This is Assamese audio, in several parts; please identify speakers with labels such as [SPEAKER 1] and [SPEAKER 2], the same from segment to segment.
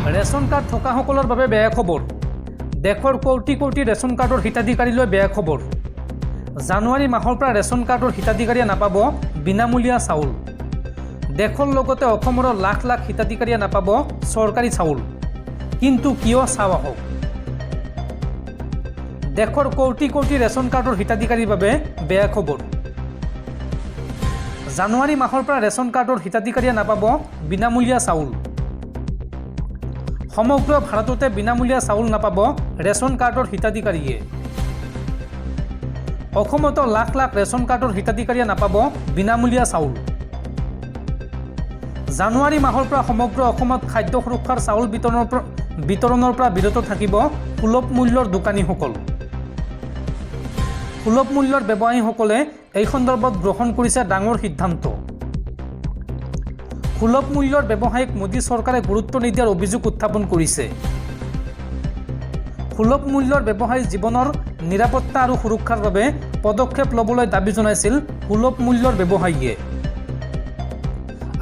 [SPEAKER 1] ৰেচন কাৰ্ড থকাসকলৰ বাবে বেয়া খবৰ। দেশৰ কোটি কোটি ৰেচন কাৰ্ডৰ হিতাধিকাৰীলৈ বেয়া খবৰ। জানুৱাৰী মাহৰ পৰা ৰেচন কাৰ্ডৰ হিতাধিকাৰীয়ে নাপাব বিনামূলীয়া চাউল। দেশৰ লগতে অসমৰ লাখ লাখ হিতাধিকাৰীয়ে নাপাব চৰকাৰী চাউল। কিন্তু কিয় চাওঁ আহক। দেশৰ কোটি কোটি ৰেচন কাৰ্ডৰ হিতাধিকাৰীৰ বাবে বেয়া খবৰ। জানুৱাৰী মাহৰ পৰা ৰেচন কাৰ্ডৰ হিতাধিকাৰীয়ে নাপাব বিনামূলীয়া চাউল। সমগ্ৰ ভাৰততে বিনামূলীয়া চাউল নাপাব ৰেচন কাৰ্ডৰ হিতাধিকাৰীয়ে। অসমতো লাখ লাখ ৰেচন কাৰ্ডৰ হিতাধিকাৰীয়ে নাপাব বিনামূলীয়া চাউল। জানুৱাৰী মাহৰ পৰা সমগ্ৰ অসমত খাদ্য সুৰক্ষাৰ চাউল বিতৰণৰ পৰা বিৰত থাকিব সুলভ মূল্যৰ দোকানীসকল। সুলভ মূল্যৰ ব্যৱসায়ীসকলে এই সন্দৰ্ভত গ্ৰহণ কৰিছে ডাঙৰ সিদ্ধান্ত। সুলভ মূল্যৰ ব্যৱসায়ীক মোদী চৰকাৰে গুৰুত্ব নিদিয়াৰ অভিযোগ উত্থাপন কৰিছে। সুলভ মূল্যৰ ব্যৱসায়ীৰ জীৱনৰ নিৰাপত্তা আৰু সুৰক্ষাৰ বাবে পদক্ষেপ ল'বলৈ দাবী জনাইছিল সুলভ মূল্যৰ ব্যৱসায়ীয়ে।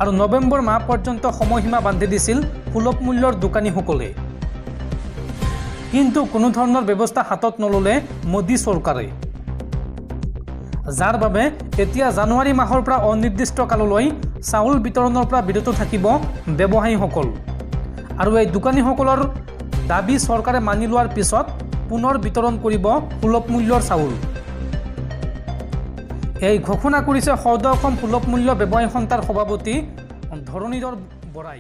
[SPEAKER 1] আৰু নৱেম্বৰ মাহ পৰ্যন্ত সময়সীমা বান্ধি দিছিল সুলভ মূল্যৰ দোকানীসকলে। কিন্তু কোনো ধৰণৰ ব্যৱস্থা হাতত নল'লে মোদী চৰকাৰে, যাৰ বাবে এতিয়া জানুৱাৰী মাহৰ পৰা অনিৰ্দিষ্ট কাললৈ চাউল বিতৰণৰ পৰা বিৰত থাকিব ব্যৱসায়ীসকল। আৰু এই দোকানীসকলৰ দাবী চৰকাৰে মানি লোৱাৰ পিছত পুনৰ বিতৰণ কৰিব সুলভ মূল্যৰ চাউল। এই ঘোষণা কৰিছে সৌদ অসম সুলভ মূল্য ব্যৱসায়ী সন্থাৰ সভাপতি ধৰণীধৰ বৰাই।